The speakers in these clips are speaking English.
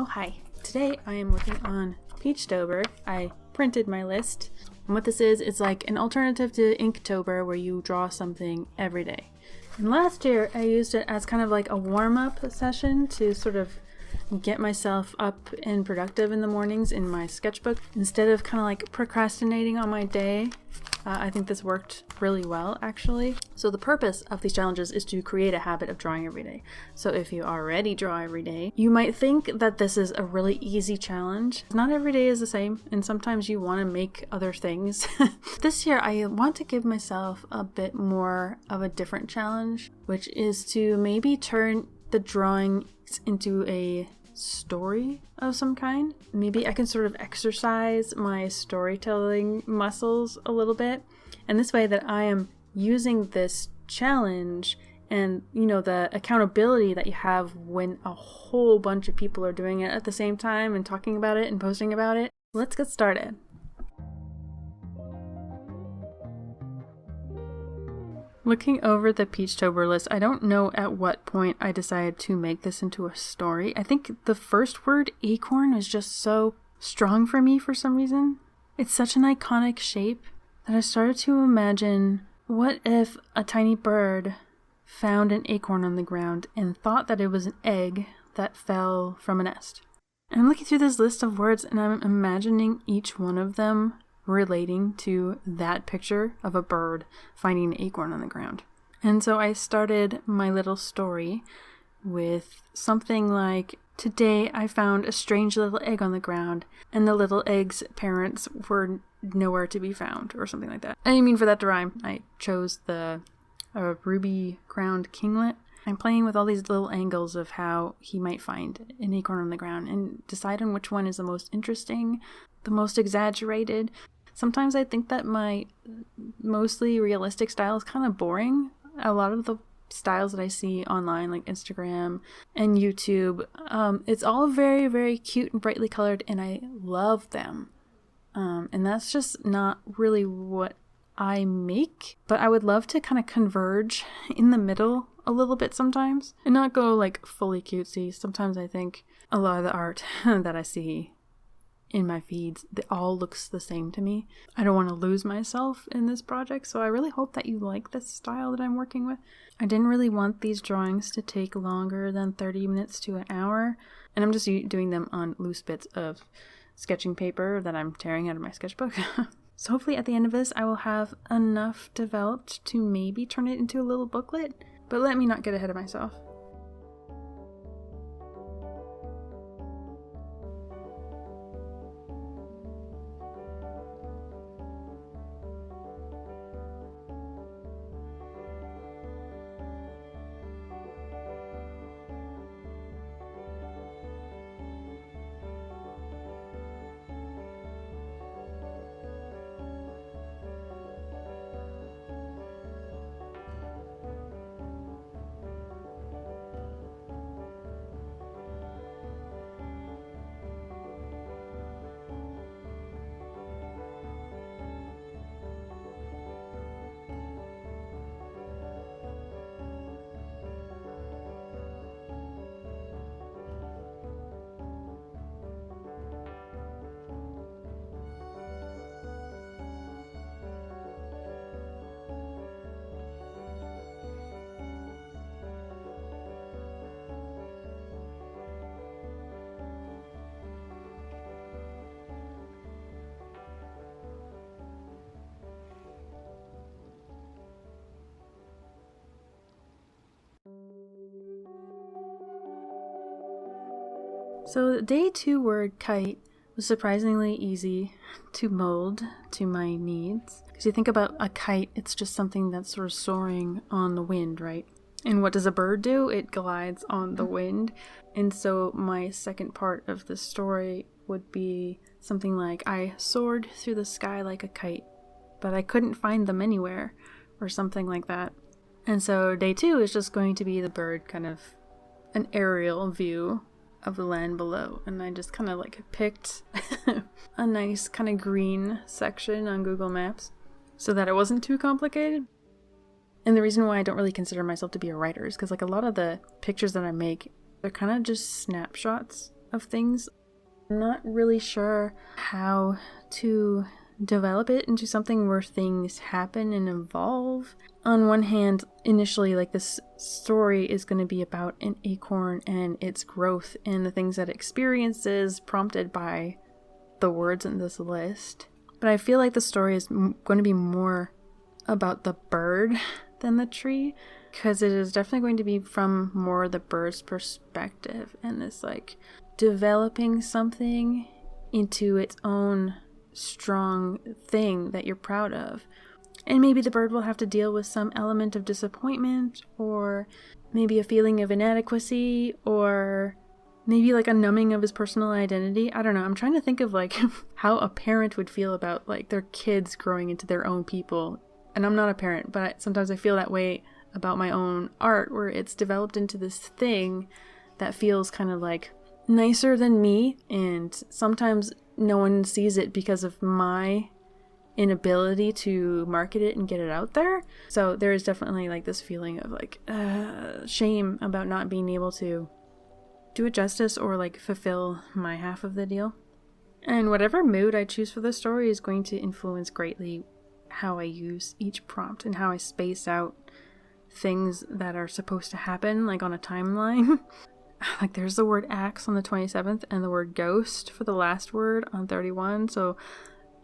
Hi. Today I am working on Peachtober. I printed my list. And what this is, it's like an alternative to Inktober where you draw something every day. And last year I used it as kind of like a warm-up session to sort of get myself up and productive in the mornings in my sketchbook. Instead of kind of like procrastinating on my day, I think this worked really well actually. So the purpose of these challenges is to create a habit of drawing every day. So if you already draw every day, you might think that this is a really easy challenge. Not every day is the same, and sometimes you want to make other things. This year I want to give myself a bit more of a different challenge, which is to maybe turn the drawing into a story of some kind. Maybe I can sort of exercise my storytelling muscles a little bit. And this way that I am using this challenge and, the accountability that you have when a whole bunch of people are doing it at the same time and talking about it and posting about it. Let's get started. Looking over the Peachtober list, I don't know at what point I decided to make this into a story. I think the first word, acorn, is just so strong for me for some reason. It's such an iconic shape that I started to imagine, what if a tiny bird found an acorn on the ground and thought that it was an egg that fell from a nest? And I'm looking through this list of words and I'm imagining each one of them relating to that picture of a bird finding an acorn on the ground. And so I started my little story with something like, today I found a strange little egg on the ground and the little egg's parents were nowhere to be found, or something like that. I didn't mean for that to rhyme. I chose the ruby crowned kinglet. I'm playing with all these little angles of how he might find an acorn on the ground and decide on which one is the most interesting, the most exaggerated. Sometimes I think that my mostly realistic style is kind of boring. A lot of the styles that I see online, like Instagram and YouTube, it's all very, very cute and brightly colored, and I love them. And that's just not really what I make, but I would love to kind of converge in the middle a little bit sometimes and not go like fully cutesy. Sometimes I think a lot of the art that I see in my feeds, it all looks the same to me. I don't want to lose myself in this project, so I really hope that you like this style that I'm working with. I didn't really want these drawings to take longer than 30 minutes to an hour, and I'm just doing them on loose bits of sketching paper that I'm tearing out of my sketchbook. So hopefully at the end of this I will have enough developed to maybe turn it into a little booklet, but let me not get ahead of myself. So day 2 word kite was surprisingly easy to mold to my needs. Because you think about a kite, it's just something that's sort of soaring on the wind, right? And what does a bird do? It glides on the wind. And so my second part of the story would be something like, I soared through the sky like a kite, but I couldn't find them anywhere, or something like that. And so day 2 is just going to be the bird, kind of an aerial view of the land below, and I just kind of like picked a nice kind of green section on Google Maps so that it wasn't too complicated. And the reason why I don't really consider myself to be a writer is because like a lot of the pictures that I make, they're kind of just snapshots of things. I'm not really sure how to develop it into something where things happen and evolve. On one hand, initially, like, this story is going to be about an acorn and its growth and the things that it experiences prompted by the words in this list. But I feel like the story is going to be more about the bird than the tree, because it is definitely going to be from more the bird's perspective and this, like, developing something into its own strong thing that you're proud of. And maybe the bird will have to deal with some element of disappointment, or maybe a feeling of inadequacy, or maybe like a numbing of his personal identity. I don't know. I'm trying to think of like how a parent would feel about like their kids growing into their own people. And I'm not a parent, but sometimes I feel that way about my own art, where it's developed into this thing that feels kind of like nicer than me, and sometimes no one sees it because of my inability to market it and get it out there. So there is definitely like this feeling of like shame about not being able to do it justice or like fulfill my half of the deal. And whatever mood I choose for the story is going to influence greatly how I use each prompt and how I space out things that are supposed to happen, like on a timeline. Like there's the word axe on the 27th and the word ghost for the last word on 31, so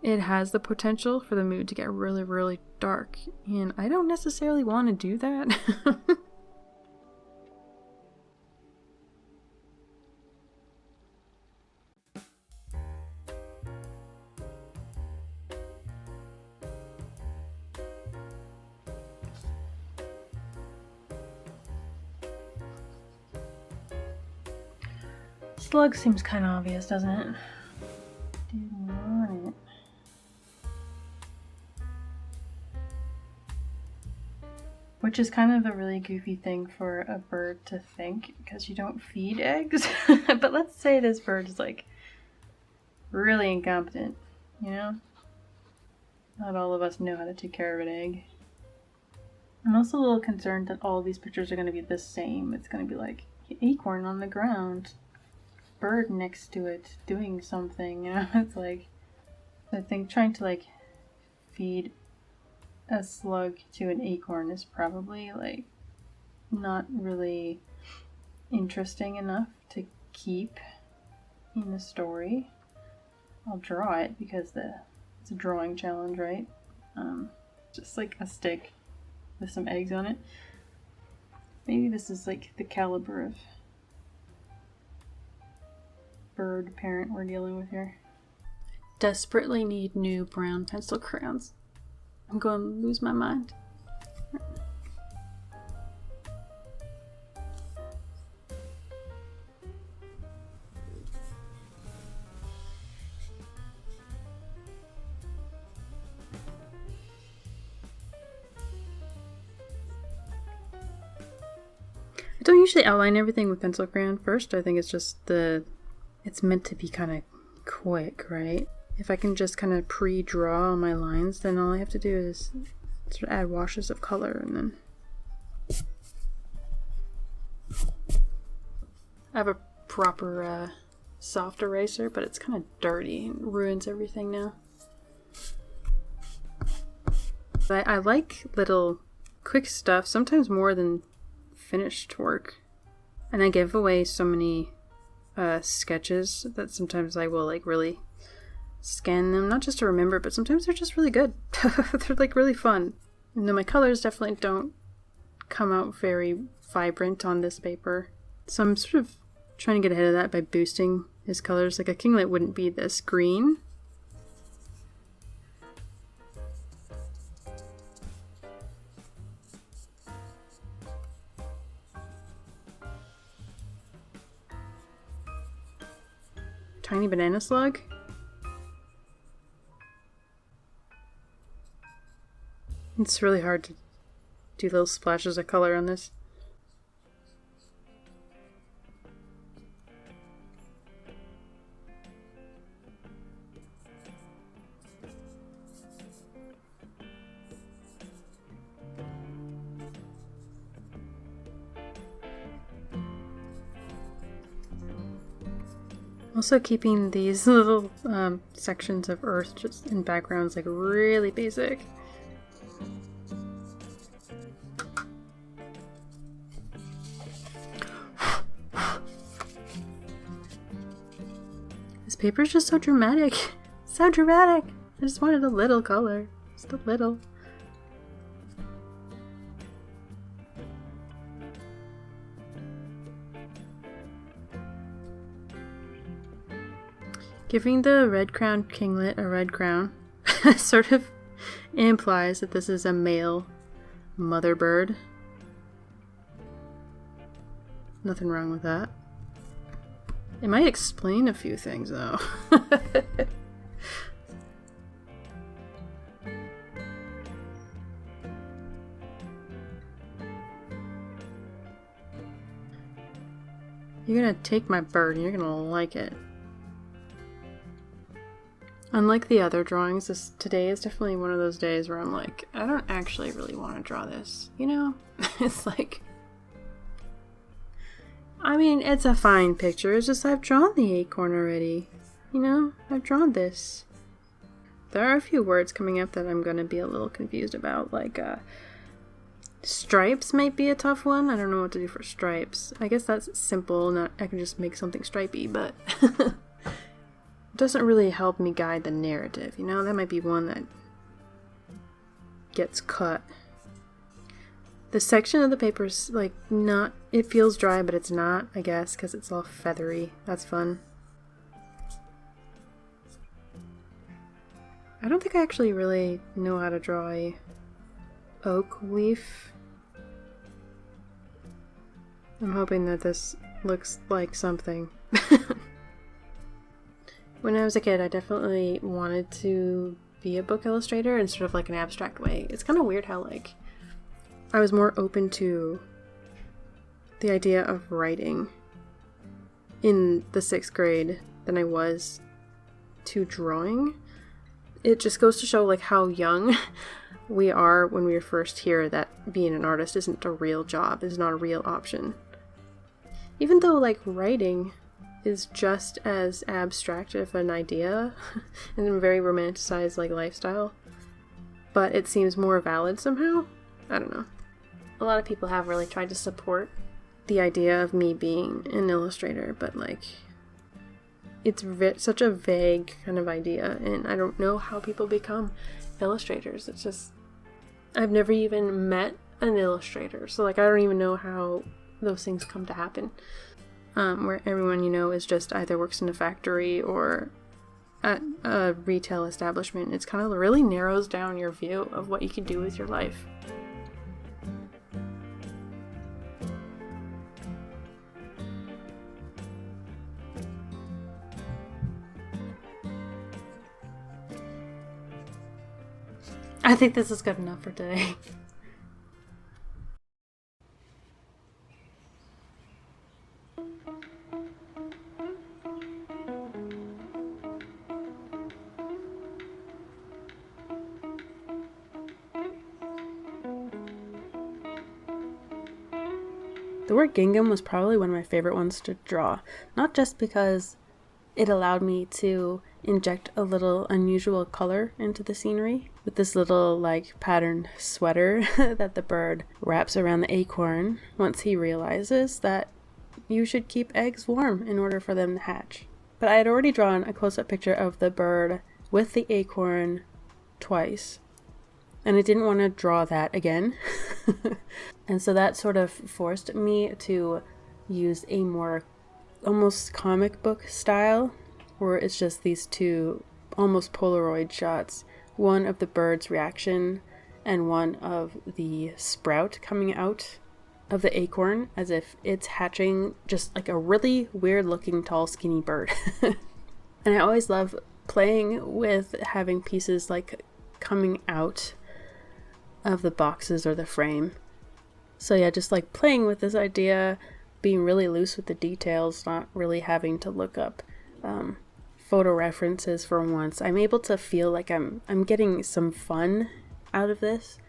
it has the potential for the mood to get really, really dark, and I don't necessarily want to do that. Slug seems kind of obvious, doesn't it? Didn't want it. Which is kind of a really goofy thing for a bird to think, because you don't feed eggs. But let's say this bird is like really incompetent, you know? Not all of us know how to take care of an egg. I'm also a little concerned that all of these pictures are going to be the same. It's going to be like acorn on the ground, bird next to it doing something, you know? It's like, I think trying to like feed a slug to an acorn is probably like not really interesting enough to keep in the story. I'll draw it because it's a drawing challenge, right? Just like a stick with some eggs on it. Maybe this is like the caliber of bird parent we're dealing with here. Desperately need new brown pencil crayons. I'm going to lose my mind. I don't usually outline everything with pencil crayon first. I think it's just it's meant to be kind of quick, right? If I can just kind of pre-draw my lines, then all I have to do is sort of add washes of color, and then I have a proper soft eraser, but it's kind of dirty and ruins everything now. I like little quick stuff, sometimes more than finished work. And I give away so many sketches that sometimes I will like really scan them, not just to remember, but sometimes they're just really good. They're like really fun. And then my colors definitely don't come out very vibrant on this paper. So I'm sort of trying to get ahead of that by boosting his colors. Like a kinglet wouldn't be this green. Tiny banana slug. It's really hard to do little splashes of color on this. Also keeping these little sections of earth just in backgrounds like really basic. This paper is just so dramatic. So dramatic. I just wanted a little color. Just a little. Giving the red-crowned kinglet a red crown sort of implies that this is a male mother bird. Nothing wrong with that. It might explain a few things, though. You're gonna take my bird and you're gonna like it. Unlike the other drawings, today is definitely one of those days where I'm like, I don't actually really want to draw this, you know? It's like, I mean, it's a fine picture, it's just I've drawn the acorn already, you know? I've drawn this. There are a few words coming up that I'm going to be a little confused about, like, stripes might be a tough one. I don't know what to do for stripes. I guess that's simple, I can just make something stripey, but... doesn't really help me guide the narrative, you know? That might be one that gets cut. The section of the paper's like not, it feels dry, but it's not, I guess, because it's all feathery. That's fun. I don't think I actually really know how to draw a oak leaf. I'm hoping that this looks like something. When I was a kid, I definitely wanted to be a book illustrator in sort of like an abstract way. It's kind of weird how like I was more open to the idea of writing in the 6th grade than I was to drawing. It just goes to show like how young we are when we first hear that being an artist isn't a real job, is not a real option. Even though like writing is just as abstract of an idea and a very romanticized like lifestyle, but it seems more valid somehow. I don't know. A lot of people have really tried to support the idea of me being an illustrator, but like it's such a vague kind of idea, and I don't know how people become illustrators. It's just, I've never even met an illustrator, so like I don't even know how those things come to happen. Where everyone you know is just either works in a factory or at a retail establishment. It's kind of really narrows down your view of what you can do with your life. I think this is good enough for today. The word gingham was probably one of my favorite ones to draw, not just because it allowed me to inject a little unusual color into the scenery with this little like patterned sweater that the bird wraps around the acorn once he realizes that you should keep eggs warm in order for them to hatch. But I had already drawn a close-up picture of the bird with the acorn twice, and I didn't want to draw that again. And so that sort of forced me to use a more almost comic book style, where it's just these two almost Polaroid shots, one of the bird's reaction and one of the sprout coming out of the acorn as if it's hatching, just like a really weird looking tall skinny bird. And I always love playing with having pieces like coming out of the boxes or the frame. So yeah, just like playing with this idea, being really loose with the details, not really having to look up photo references for once. I'm able to feel like I'm getting some fun out of this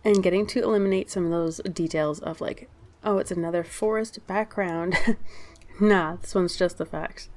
and getting to eliminate some of those details of like, oh, it's another forest background. Nah, this one's just the facts.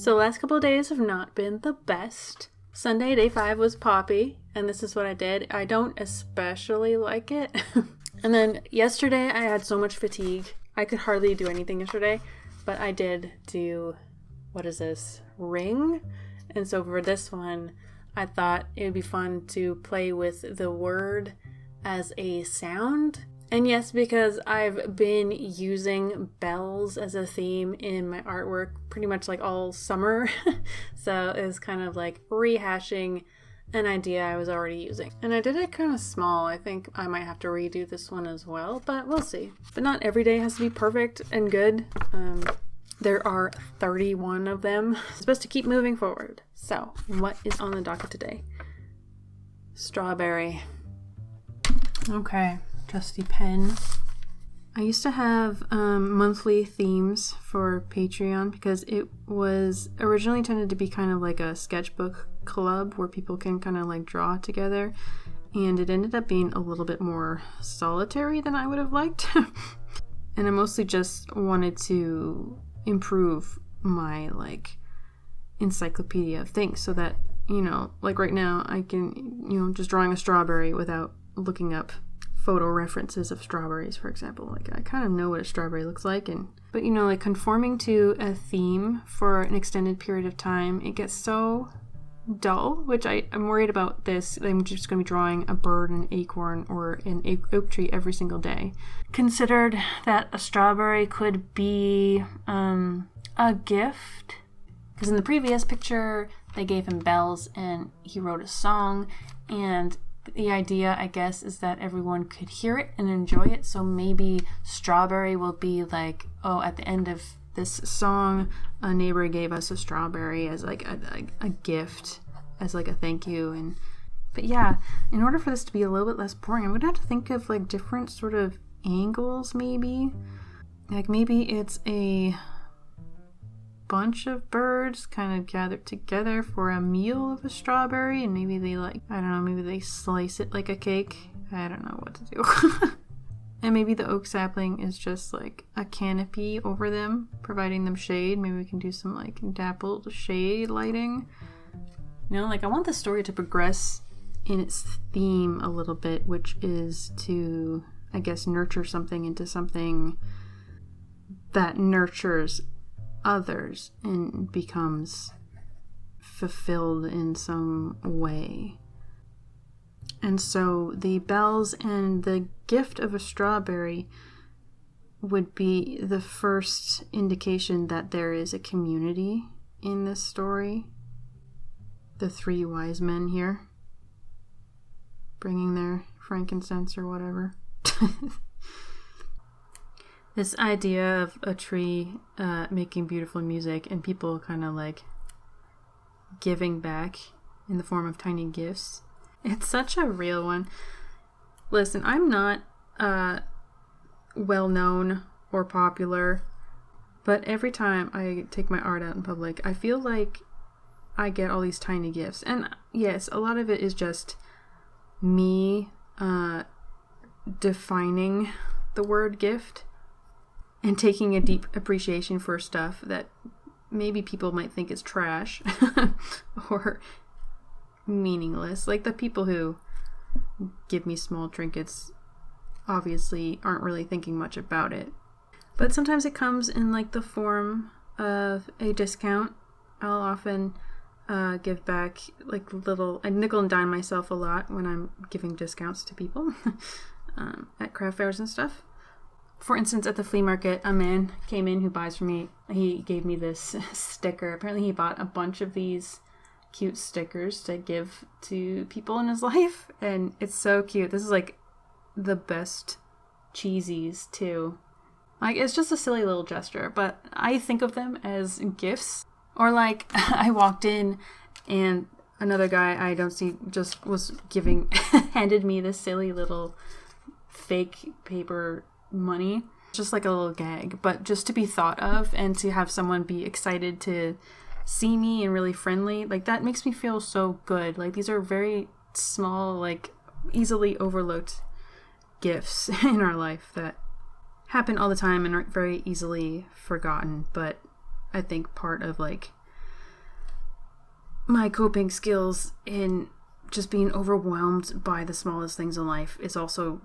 So the last couple of days have not been the best. Sunday, day 5 was Poppy, and this is what I did. I don't especially like it. And then yesterday I had so much fatigue. I could hardly do anything yesterday, but I did do, what is this, Ring? And so for this one, I thought it would be fun to play with the word as a sound. And yes, because I've been using bells as a theme in my artwork pretty much like all summer. So it was kind of like rehashing an idea I was already using. And I did it kind of small. I think I might have to redo this one as well, but we'll see. But not every day has to be perfect and good. There are 31 of them. I'm supposed to keep moving forward. So what is on the docket today? Strawberry. Okay. Trusty pen. I used to have monthly themes for Patreon because it was originally intended to be kind of like a sketchbook club where people can kind of like draw together, and it ended up being a little bit more solitary than I would have liked. And I mostly just wanted to improve my like encyclopedia of things so that, you know, like right now I can, you know, just drawing a strawberry without looking up photo references of strawberries, for example. Like I kind of know what a strawberry looks like, but you know, like conforming to a theme for an extended period of time, it gets so dull, which I'm worried about this. I'm just going to be drawing a bird, an acorn, or an oak tree every single day. Considered that a strawberry could be a gift, because in the previous picture they gave him bells and he wrote a song, and the idea, I guess, is that everyone could hear it and enjoy it. So maybe strawberry will be like, oh, at the end of this song, a neighbor gave us a strawberry as like a gift, as like a thank you. But yeah, in order for this to be a little bit less boring, I'm gonna have to think of like different sort of angles, maybe. Like maybe it's a bunch of birds kind of gathered together for a meal of a strawberry, and maybe they like, I don't know, maybe they slice it like a cake. I don't know what to do. And maybe the oak sapling is just like a canopy over them, providing them shade. Maybe we can do some like dappled shade lighting. You know, like I want the story to progress in its theme a little bit, which is to, I guess, nurture something into something that nurtures others and becomes fulfilled in some way. And so the bells and the gift of a strawberry would be the first indication that there is a community in this story. The 3 wise men here bringing their frankincense or whatever. This idea of a tree making beautiful music and people kind of like giving back in the form of tiny gifts. It's such a real one. Listen, I'm not well known or popular, but every time I take my art out in public, I feel like I get all these tiny gifts. And yes, a lot of it is just me defining the word gift and taking a deep appreciation for stuff that maybe people might think is trash or meaningless. Like the people who give me small trinkets obviously aren't really thinking much about it. But sometimes it comes in like the form of a discount. I'll often give back like I nickel and dime myself a lot when I'm giving discounts to people at craft fairs and stuff. For instance, at the flea market, a man came in who buys from me. He gave me this sticker. Apparently he bought a bunch of these cute stickers to give to people in his life, and it's so cute. This is like the best cheesies too. Like, it's just a silly little gesture, but I think of them as gifts. Or like I walked in and another guy I don't see just was handed me this silly little fake paper money, just like a little gag, but just to be thought of and to have someone be excited to see me and really friendly, like that makes me feel so good. Like these are very small, like easily overlooked gifts in our life that happen all the time and aren't very easily forgotten, but I think part of like my coping skills in just being overwhelmed by the smallest things in life is also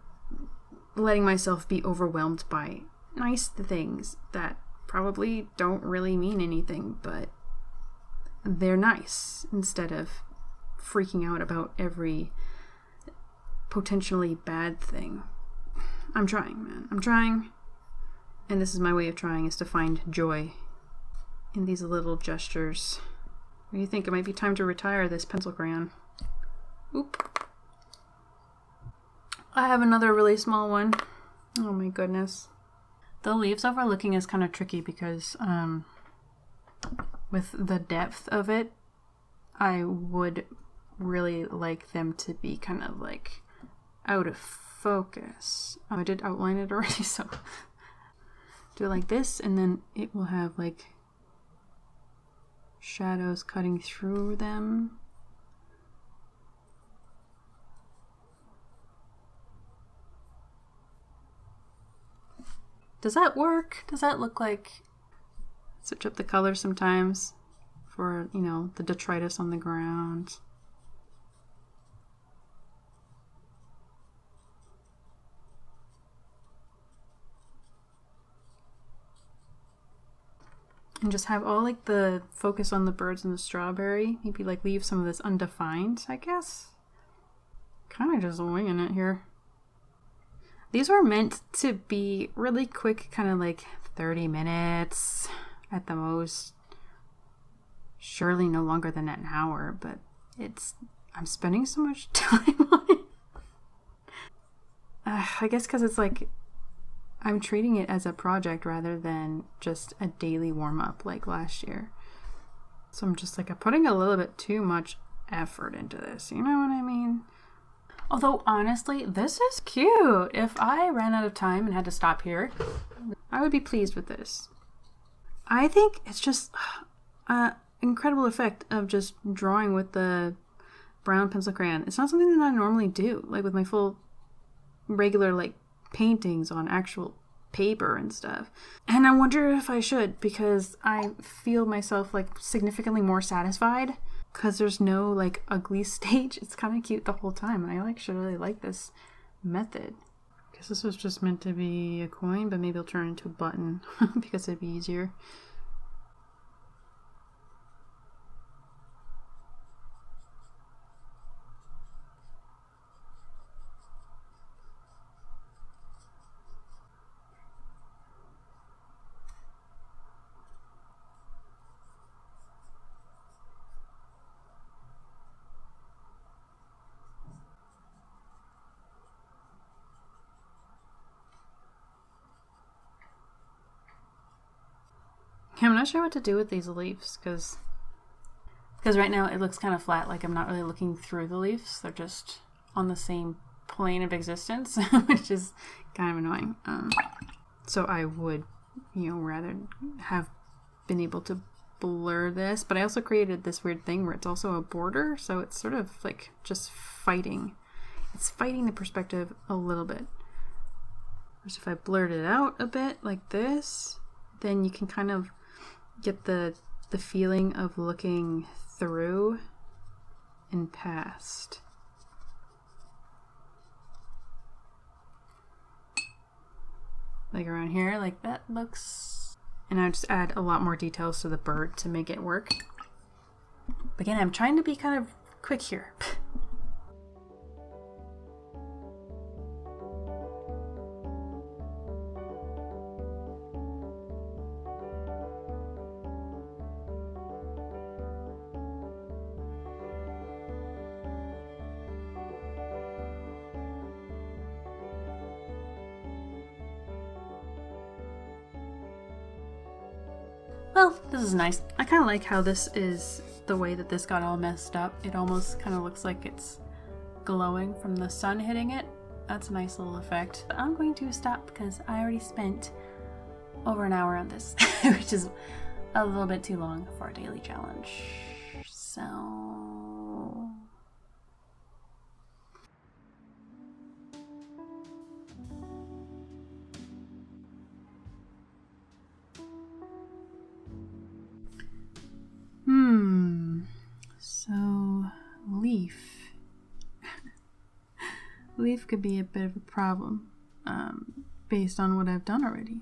letting myself be overwhelmed by nice things that probably don't really mean anything, but they're nice, instead of freaking out about every potentially bad thing. I'm trying, man. I'm trying. And this is my way of trying, is to find joy in these little gestures. What do you think? It might be time to retire this pencil crayon. Oop. I have another really small one. Oh my goodness. The leaves overlooking is kind of tricky because with the depth of it, I would really like them to be kind of like out of focus. I did outline it already, so do it like this, and then it will have like shadows cutting through them. Does that work? Does that look like... Switch up the colors sometimes for, you know, the detritus on the ground. And just have all like the focus on the birds and the strawberry. Maybe like leave some of this undefined, I guess. Kind of just winging it here. These were meant to be really quick, kind of like 30 minutes at the most. Surely no longer than an hour, but I'm spending so much time on it. I guess because it's like, I'm treating it as a project rather than just a daily warm-up like last year. So I'm just like, I'm putting a little bit too much effort into this, you know what I mean? Although, honestly, this is cute. If I ran out of time and had to stop here, I would be pleased with this. I think it's just an incredible effect of just drawing with the brown pencil crayon. It's not something that I normally do, like with my full regular like paintings on actual paper and stuff. And I wonder if I should, because I feel myself like significantly more satisfied because there's no like ugly stage. It's kind of cute the whole time, and I should really like this method. Guess this was just meant to be a coin, but maybe I'll turn it into a button because it'd be easier. I'm not sure what to do with these leaves because right now it looks kind of flat, like I'm not really looking through the leaves. They're just on the same plane of existence, which is kind of annoying. So I would, rather have been able to blur this, but I also created this weird thing where it's also a border, so it's sort of like just fighting. It's fighting the perspective a little bit. Whereas if I blurred it out a bit like this, then you can kind of get the feeling of looking through and past. Like around here, like that looks... And I just add a lot more details to the bird to make it work. But again, I'm trying to be kind of quick here. Well, this is nice. I kind of like how this is the way that this got all messed up. It almost kind of looks like it's glowing from the sun hitting it. That's a nice little effect. But I'm going to stop because I already spent over an hour on this, which is a little bit too long for a daily challenge. So... leaf could be a bit of a problem, based on what I've done already.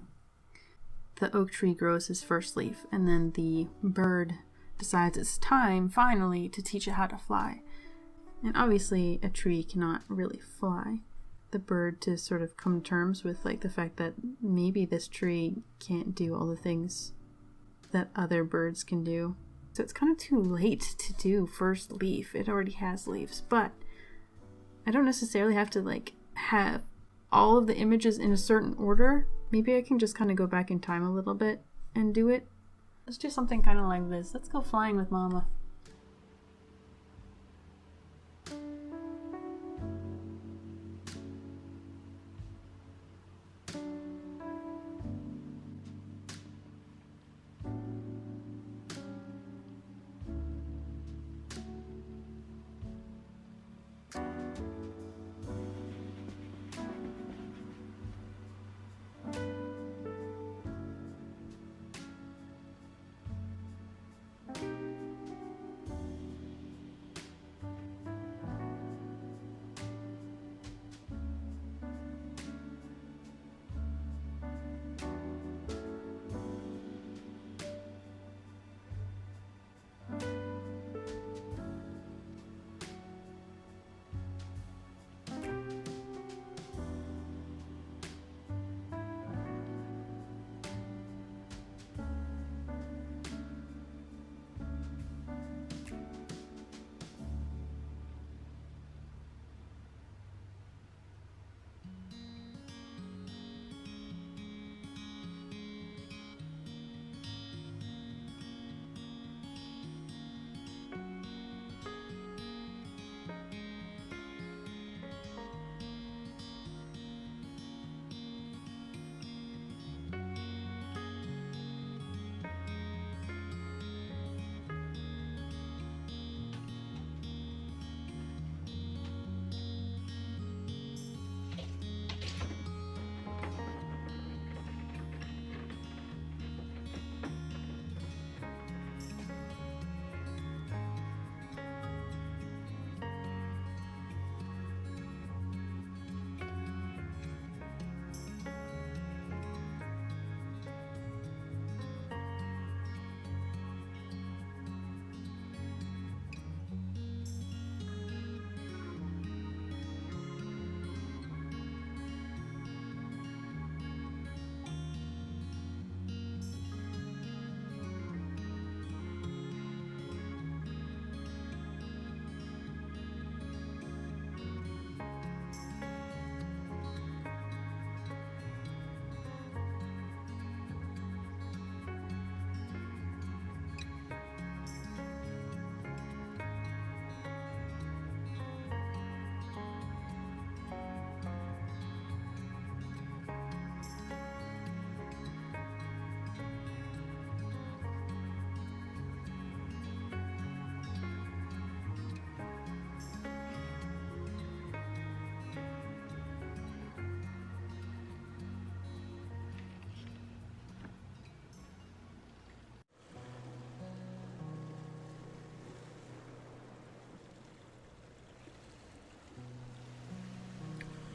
The oak tree grows his first leaf, and then the bird decides it's time, finally, to teach it how to fly. And obviously, a tree cannot really fly. The bird to sort of come to terms with like the fact that maybe this tree can't do all the things that other birds can do. So it's kind of too late to do first leaf. It already has leaves, but I don't necessarily have to like have all of the images in a certain order. Maybe I can just kind of go back in time a little bit and do it. Let's do something kind of like this. Let's go flying with Mama.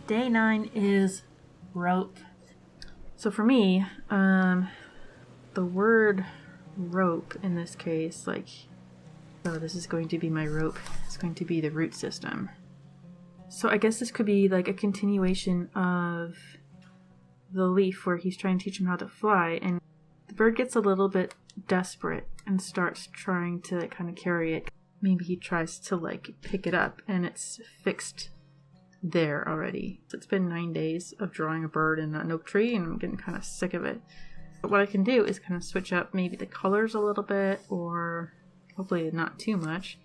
Day 9 is rope. So for me, the word rope in this case, like, oh, this is going to be my rope. It's going to be the root system. So I guess this could be like a continuation of the leaf where he's trying to teach him how to fly, and the bird gets a little bit desperate and starts trying to like, kind of carry it. Maybe he tries to like pick it up and it's fixed there already. So it's been 9 days of drawing a bird in an oak tree and I'm getting kind of sick of it. But what I can do is kind of switch up maybe the colors a little bit, or hopefully not too much.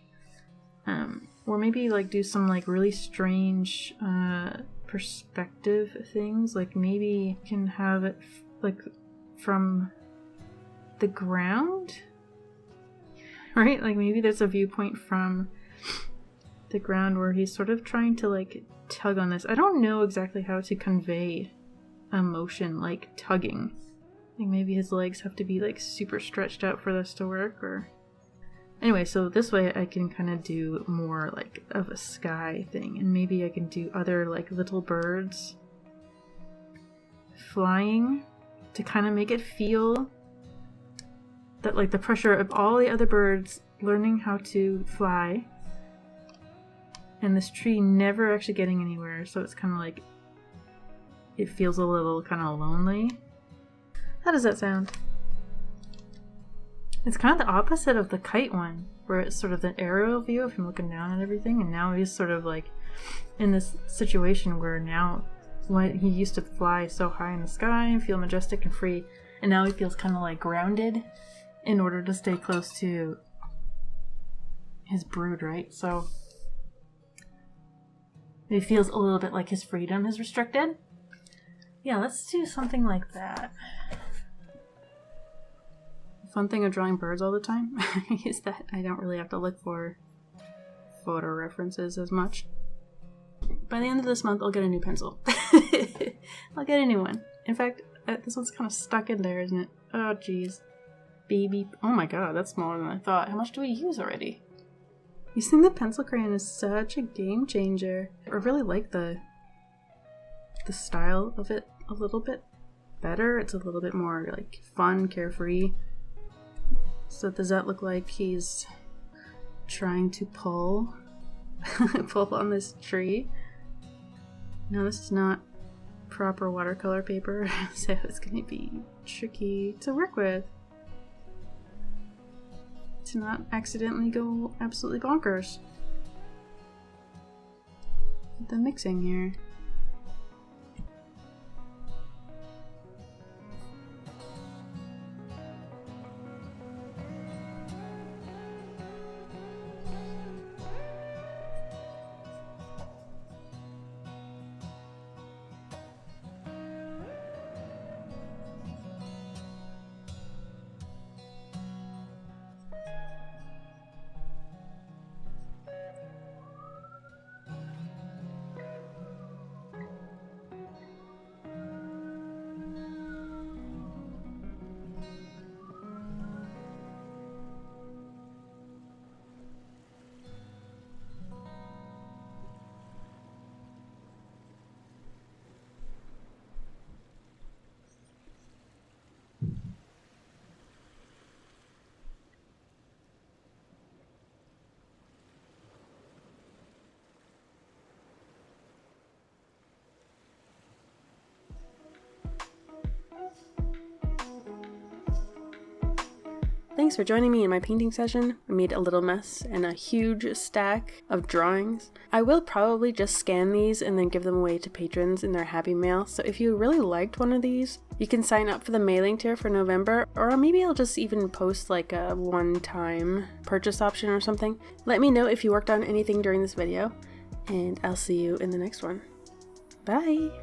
Or maybe like do some like really strange perspective things. Like maybe you can have it like from the ground, right? Like maybe there's a viewpoint from the ground where he's sort of trying to like tug on this. I don't know exactly how to convey emotion like tugging. Like maybe his legs have to be like super stretched out for this to work, or Anyway, so this way I can kind of do more like of a sky thing, and maybe I can do other like little birds flying to kind of make it feel that like the pressure of all the other birds learning how to fly and this tree never actually getting anywhere, so it's kind of like it feels a little kind of lonely. How does that sound? It's kind of the opposite of the kite one, where it's sort of the aerial view of him looking down at everything, and now he's sort of like in this situation where now when he used to fly so high in the sky and feel majestic and free, and now he feels kind of like grounded in order to stay close to his brood, right? So it feels a little bit like his freedom is restricted. Yeah, let's do something like that. Fun thing of drawing birds all the time is that I don't really have to look for photo references as much. By the end of this month, I'll get a new pencil. I'll get a new one. In fact, this one's kind of stuck in there, isn't it? Oh, jeez. Baby. Oh my god, that's smaller than I thought. How much do we use already? Using the pencil crayon is such a game changer. I really like the style of it a little bit better. It's a little bit more like fun, carefree. So does that look like he's trying to pull on this tree? No, this is not proper watercolor paper, so it's going to be tricky to work with. To not accidentally go absolutely bonkers with the mixing here. Thanks for joining me in my painting session. I made a little mess and a huge stack of drawings. I will probably just scan these and then give them away to patrons in their Happy Mail, so if you really liked one of these, you can sign up for the mailing tier for November, or maybe I'll just even post like a one-time purchase option or something. Let me know if you worked on anything during this video, and I'll see you in the next one. Bye!